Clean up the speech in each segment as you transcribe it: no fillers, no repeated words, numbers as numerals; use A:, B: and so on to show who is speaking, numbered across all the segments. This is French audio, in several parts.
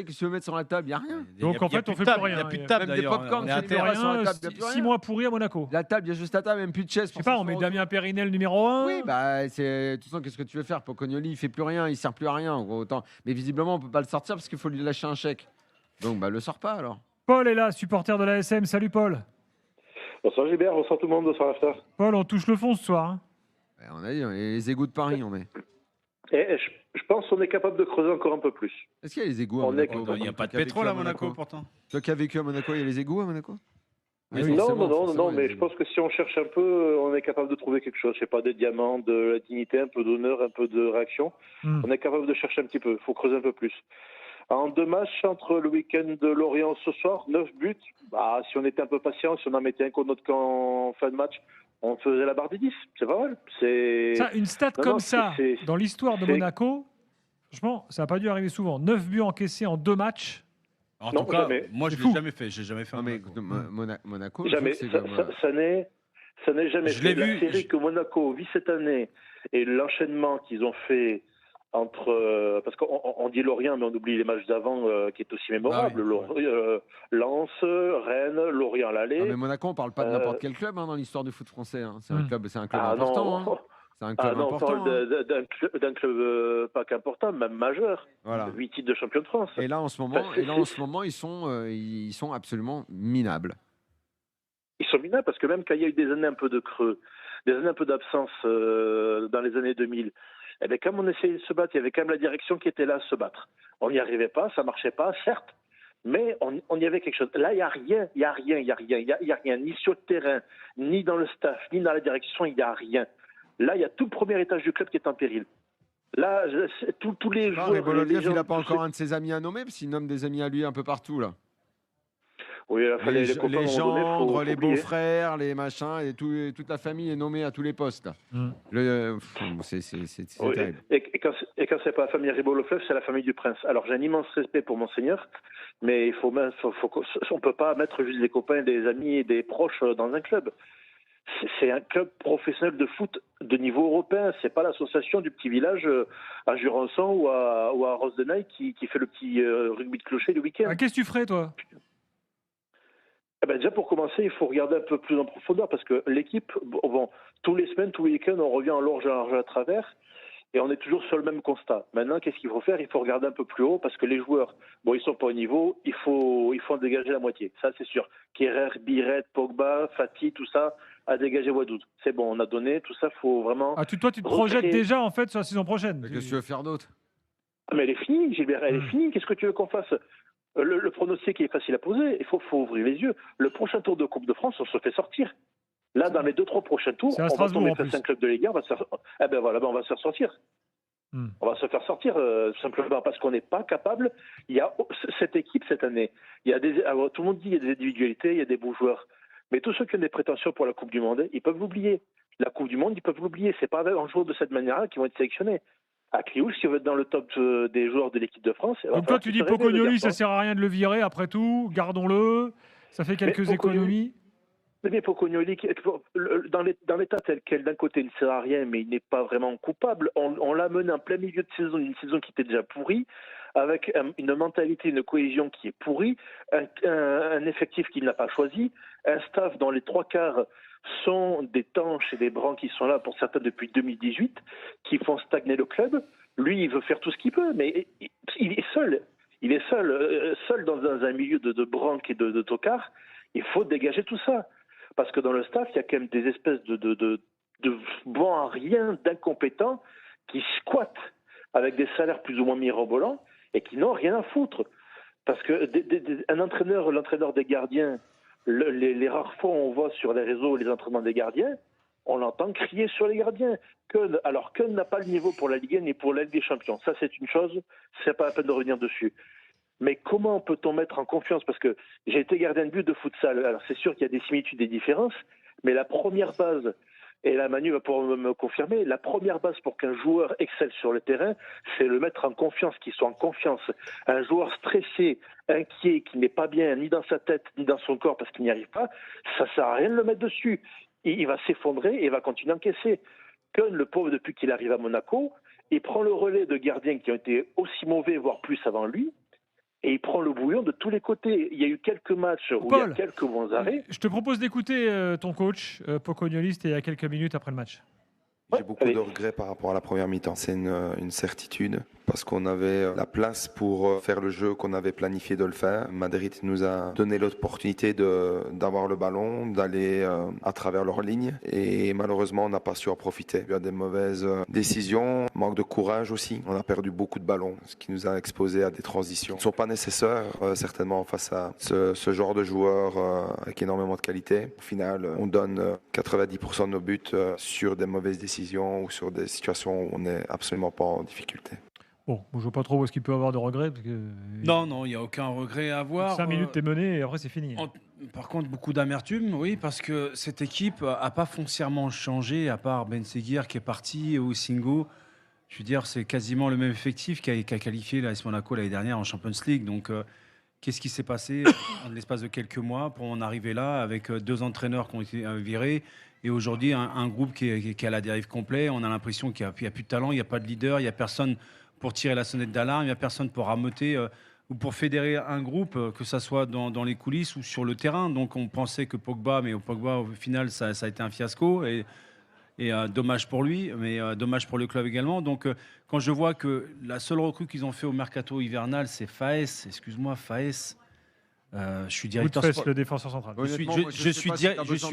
A: qu'est-ce que tu veux mettre sur la table? Il n'y a rien.
B: Donc en fait, on fait plus rien.
C: Il n'y a plus de table
A: Même des
C: d'ailleurs.
A: pop-corn,
C: On est à
A: c'est
C: terre.
A: rien. Sur la table, il y a plus
B: 6
A: rien.
B: mois pourris à Monaco.
A: La table, il y a juste la table, même plus de chaise.
B: Je sais pas, on met Damien Périnel numéro 1.
A: Oui, bah, c'est. De toute façon, qu'est-ce que tu veux faire? Pocognoli, il fait plus rien, il sert plus à rien. En gros, autant. Mais visiblement, on peut pas le sortir parce qu'il faut lui lâcher un chèque. Donc, bah, le sort pas alors.
B: Paul est là, supporter de l'ASM. Salut Paul.
D: Bonsoir Gilbert, bonsoir tout le monde, bonsoir l'after.
B: Paul, on touche le fond ce soir. Hein.
A: Ouais, on a dit, les égouts de Paris, on met.
D: Et je pense qu'on est capable de creuser encore un peu plus.
A: Est-ce qu'il y a les égouts à
D: On est
A: Monaco?
C: Il n'y a pas de
A: Toi qui as
C: pétrole
A: vécu
C: à Monaco pourtant.
A: Toi qui as vécu à Monaco, il y a les égouts à Monaco? Oui,
D: Non,
A: forcément, forcément, il y a
D: mais
A: les
D: je pense que si on cherche un peu, on est capable de trouver quelque chose. Je sais pas, des diamants, de la dignité, un peu d'honneur, un peu de réaction. On est capable de chercher un petit peu. Il faut creuser un peu plus. En 2 matchs, entre le week-end de Lorient ce soir, 9 buts. Bah, si on était un peu patient, si on en mettait un contre notre camp en fin de match, on faisait la barre des 10. C'est pas mal.
B: Ça, une stat comme ça, dans l'histoire de Monaco, franchement, ça n'a pas dû arriver souvent. 9 buts encaissés en 2 matchs.
C: En tout cas, moi, je ne l'ai jamais fait. J'ai jamais fait
A: Non,
C: un
A: mais
C: Monaco.
A: Monaco,
D: jamais.
A: c'est
D: Ça n'est jamais
C: Je
D: fait.
C: l'ai
D: La
C: vu,
D: série que Monaco vit cette année et l'enchaînement qu'ils ont fait entre... parce qu'on dit Lorient, mais on oublie les matchs d'avant qui est aussi mémorable. Lens, Rennes, Lorient l'aller.
A: Non, mais Monaco, on parle pas de n'importe quel club dans l'histoire du foot français. Hein. C'est un club important.
D: Non.
A: Hein. C'est un club
D: on
A: important.
D: parle d'un club pas qu'important, même majeur.
A: Voilà.
D: 8 titres de champion de France.
A: Et là, en ce moment, ils sont absolument minables.
D: Ils sont minables parce que même quand il y a eu des années un peu de creux, des années un peu d'absence dans les années 2000, eh bien, comme on essayait de se battre, il y avait quand même la direction qui était là à se battre. On n'y arrivait pas, ça marchait pas, certes, mais on y avait quelque chose. Là, il n'y a rien, il y a rien, ni sur le terrain, ni dans le staff, ni dans la direction, il n'y a rien. Là, il y a tout le premier étage du club qui est en péril. Là, tous les joueurs...
A: il n'a pas encore un de ses amis à nommer, parce qu'il nomme des amis à lui un peu partout, là.
D: Oui, les
A: gendres, les beaux-frères, les machins, et toute la famille est nommée à tous les postes. C'est terrible.
D: Et quand c'est pas la famille Ribeau-le-Fleuve, c'est la famille du prince. Alors j'ai un immense respect pour Monseigneur, mais on ne peut pas mettre juste des copains, des amis et des proches dans un club. C'est un club professionnel de foot de niveau européen. C'est pas l'association du petit village à Jurançon ou à Rosdenay qui fait le petit rugby de clocher le week-end.
B: Qu'est-ce que tu ferais, toi?
D: Déjà, pour commencer, il faut regarder un peu plus en profondeur parce que l'équipe, tous les semaines, tous les week-ends, on revient en large à travers et on est toujours sur le même constat. Maintenant, qu'est-ce qu'il faut faire? Il faut regarder un peu plus haut parce que les joueurs, ils sont pas au niveau, il faut en dégager la moitié. Ça, c'est sûr. Kerrer, Biret, Pogba, Fati, tout ça, à dégager Wadoud. C'est bon, on a donné, tout ça, faut vraiment...
B: Toi, tu te projettes déjà, en fait, sur la saison prochaine.
A: Qu'est-ce que tu veux faire d'autre?
D: Mais elle est finie, Gilbert, elle est finie. Qu'est-ce que tu veux qu'on fasse? Le pronostic est facile à poser, il faut ouvrir les yeux. Le prochain tour de Coupe de France, on se fait sortir. Là, dans les 2-3 prochains tours, on va tomber face à un club de Ligue 1, on va se faire... on va se faire sortir. On va se faire sortir simplement parce qu'on n'est pas capable. Il y a cette équipe cette année. Tout le monde dit qu'il y a des individualités, il y a des beaux joueurs. Mais tous ceux qui ont des prétentions pour la Coupe du Monde, ils peuvent l'oublier. La Coupe du Monde, ils peuvent l'oublier. C'est pas en jouant de cette manière-là qu'ils vont être sélectionnés. À Cliouche, si on veut être dans le top des joueurs de l'équipe de France...
B: Donc toi, tu dis Pocognoli, ça sert à rien de le virer après tout. Gardons-le. Ça fait quelques économies.
D: Mais Pocognoli, dans l'état tel quel, d'un côté, il ne sert à rien, mais il n'est pas vraiment coupable. On l'a mené en plein milieu de saison, une saison qui était déjà pourrie, avec une mentalité, une cohésion qui est pourrie, un effectif qu'il n'a pas choisi, un staff dont les 3/4 sont des tanches et des brancs qui sont là, pour certains, depuis 2018, qui font stagner le club. Lui, il veut faire tout ce qu'il peut, mais il est seul. Il est seul dans un milieu de branques et de tocards. Il faut dégager tout ça. Parce que dans le staff, il y a quand même des espèces de bons à rien, d'incompétents, qui squattent avec des salaires plus ou moins mirobolants et qui n'ont rien à foutre. Parce que l'entraîneur des gardiens, les rares fois où on voit sur les réseaux les entraînements des gardiens, on l'entend crier sur les gardiens. Alors Keun n'a pas le niveau pour la Ligue 1 ni pour la Ligue des Champions. Ça, c'est une chose, c'est pas la peine de revenir dessus. Mais comment peut-on mettre en confiance? Parce que j'ai été gardien de but de futsal. Alors c'est sûr qu'il y a des similitudes et des différences, mais la première base, et là Manu va pouvoir me confirmer, la première base pour qu'un joueur excelle sur le terrain, c'est le mettre en confiance, qu'il soit en confiance. Un joueur stressé, inquiet, qui n'est pas bien ni dans sa tête ni dans son corps parce qu'il n'y arrive pas, ça sert à rien de le mettre dessus. Il va s'effondrer et il va continuer à encaisser. Keun, le pauvre, depuis qu'il arrive à Monaco, il prend le relais de gardiens qui ont été aussi mauvais, voire plus avant lui. et il prend le bouillon de tous les côtés. Il y a eu quelques matchs où il y a quelques bons arrêts.
B: Je te propose d'écouter ton coach, Pocognoli, c'était il y a quelques minutes après le match.
E: J'ai beaucoup de regrets par rapport à la première mi-temps. C'est une certitude parce qu'on avait la place pour faire le jeu qu'on avait planifié de le faire. Madrid nous a donné l'opportunité d'avoir le ballon, d'aller à travers leur ligne et malheureusement on n'a pas su en profiter. Il y a des mauvaises décisions, manque de courage aussi. On a perdu beaucoup de ballons, ce qui nous a exposé à des transitions qui ne sont pas nécessaires certainement face à ce genre de joueurs avec énormément de qualité. Au final, on donne 90% de nos buts sur des mauvaises décisions ou sur des situations où on n'est absolument pas en difficulté.
B: Bon, je ne vois pas trop où est-ce qu'il peut avoir de regrets. Parce que...
C: Non, il n'y a aucun regret à avoir.
B: 5 minutes, t'es mené et après c'est fini.
C: Par contre, beaucoup d'amertume, oui, parce que cette équipe n'a pas foncièrement changé, à part Ben Seguir qui est parti, ou Singo. Je veux dire, c'est quasiment le même effectif qui a qualifié l'AS Monaco l'année dernière en Champions League. Donc, qu'est-ce qui s'est passé en l'espace de quelques mois pour en arriver là, avec 2 entraîneurs qui ont été virés et aujourd'hui un groupe qui est à la dérive complète. On a l'impression qu'il n'y a plus de talent, il n'y a pas de leader, il n'y a personne pour tirer la sonnette d'alarme, il n'y a personne pour rameuter ou pour fédérer un groupe, que ce soit dans les coulisses ou sur le terrain. Donc on pensait que Pogba, mais Pogba au final ça a été un fiasco et dommage pour lui, mais dommage pour le club également. Donc quand je vois que la seule recrue qu'ils ont fait au mercato hivernal, c'est Faes, je suis directeur
B: le défenseur central.
C: Je suis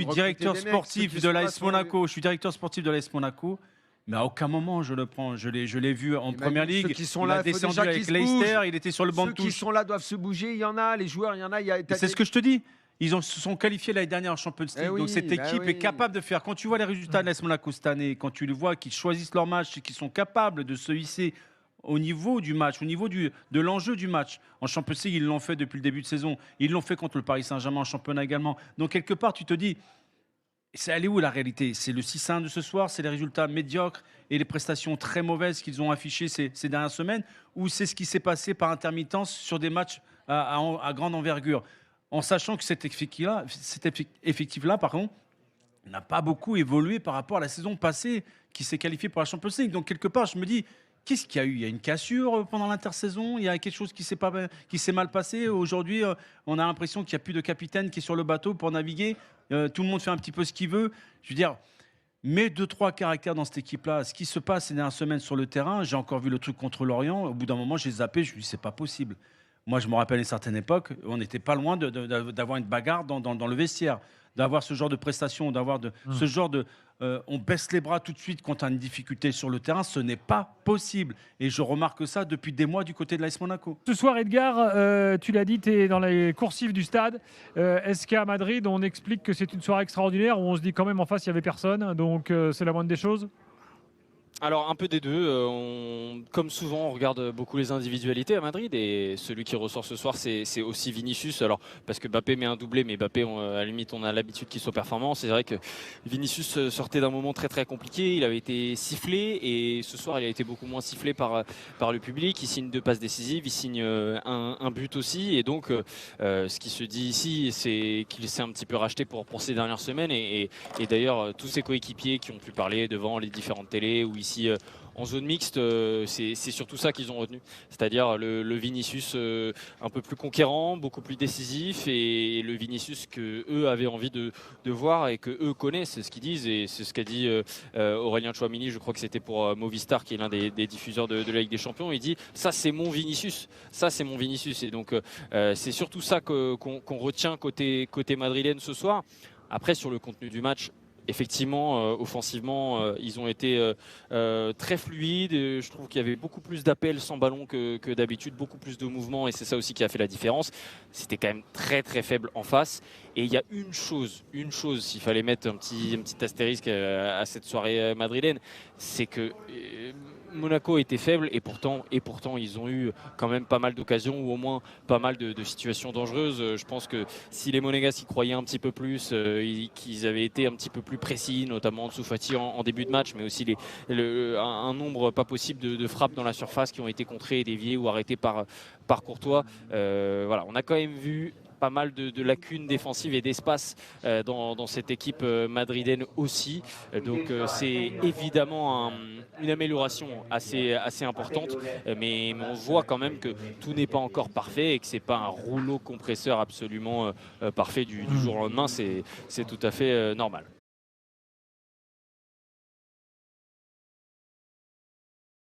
C: directeur sportif de l'AS Monaco. Je suis directeur sportif de l'AS Monaco. Mais à aucun moment je le prends. Je l'ai vu en première ligue.
A: Ceux qui sont là,
C: il a descendu avec Leicester. Il était sur le banc de touche.
A: Ceux qui sont là doivent se bouger. Il y en a, les joueurs, il y en a.
C: C'est ce que je te dis. Ils se sont qualifiés l'année dernière en Champions League. Donc cette équipe est capable de faire. Quand tu vois les résultats de l'AS Monaco cette année, quand tu les vois qu'ils choisissent leur match et qu'ils sont capables de se hisser au niveau du match, au niveau de l'enjeu du match. En Champions League, ils l'ont fait depuis le début de saison. Ils l'ont fait contre le Paris Saint-Germain en championnat également. Donc, quelque part, tu te dis, c'est allé où la réalité? C'est le 6-1 de ce soir, c'est les résultats médiocres et les prestations très mauvaises qu'ils ont affichées ces dernières semaines, ou c'est ce qui s'est passé par intermittence sur des matchs à grande envergure, en sachant que cet effectif-là, n'a pas beaucoup évolué par rapport à la saison passée qui s'est qualifiée pour la Champions League. Donc, quelque part, je me dis, qu'est-ce qu'il y a eu? Il y a une cassure pendant l'intersaison? Il y a quelque chose qui s'est mal passé? Aujourd'hui, on a l'impression qu'il n'y a plus de capitaine qui est sur le bateau pour naviguer. Tout le monde fait un petit peu ce qu'il veut. Je veux dire, mets 2-3 caractères dans cette équipe-là. Ce qui se passe ces dernières semaines sur le terrain, j'ai encore vu le truc contre Lorient. Au bout d'un moment, j'ai zappé. Je me dis, c'est pas possible. Moi, je me rappelle à une certaine époque, on n'était pas loin d'avoir une bagarre dans le vestiaire, d'avoir ce genre de prestations, d'avoir ce genre de... on baisse les bras tout de suite quand on a une difficulté sur le terrain. Ce n'est pas possible. Et je remarque ça depuis des mois du côté de l'AS Monaco.
B: Ce soir, Edgar, tu l'as dit, tu es dans les coursives du stade. Est-ce qu'à Madrid, on explique que c'est une soirée extraordinaire où on se dit quand même en face, il n'y avait personne, donc c'est la moindre des choses?
F: Alors un peu des deux, comme souvent on regarde beaucoup les individualités à Madrid et celui qui ressort ce soir c'est aussi Vinicius, alors parce que Mbappé met un doublé, mais Mbappé à la limite on a l'habitude qu'il soit performant. C'est vrai que Vinicius sortait d'un moment très très compliqué, il avait été sifflé et ce soir il a été beaucoup moins sifflé par le public. Il signe 2 passes décisives, il signe un but aussi, et donc ce qui se dit ici c'est qu'il s'est un petit peu racheté pour ces dernières semaines et d'ailleurs tous ses coéquipiers qui ont pu parler devant les différentes télés ou ici en zone mixte, c'est surtout ça qu'ils ont retenu, c'est-à-dire le Vinicius un peu plus conquérant, beaucoup plus décisif, et le Vinicius que eux avaient envie de voir et que eux connaissent. C'est ce qu'ils disent et c'est ce qu'a dit Aurélien Tchouameni, je crois que c'était pour Movistar qui est l'un des diffuseurs de la Ligue des Champions. Il dit ça c'est mon Vinicius, et donc c'est surtout ça qu'on retient côté madrilène ce soir. Après sur le contenu du match, effectivement, offensivement, ils ont été très fluides. Je trouve qu'il y avait beaucoup plus d'appels sans ballon que d'habitude, beaucoup plus de mouvements, et c'est ça aussi qui a fait la différence. C'était quand même très très faible en face. Et il y a une chose, s'il fallait mettre un petit astérisque à cette soirée madrilène, c'est que Monaco était faible et pourtant ils ont eu quand même pas mal d'occasions ou au moins pas mal de situations dangereuses. Je pense que si les Monégasques y croyaient un petit peu plus, qu'ils avaient été un petit peu plus précis, notamment Ansu Fati en début de match, mais aussi un nombre pas possible de frappes dans la surface qui ont été contrées, déviées ou arrêtées par Courtois. Voilà, on a quand même vu pas mal de lacunes défensives et d'espace dans cette équipe madrilène aussi. Donc c'est évidemment une amélioration assez importante, mais on voit quand même que tout n'est pas encore parfait et que c'est pas un rouleau compresseur absolument parfait du jour au lendemain. C'est tout à fait normal.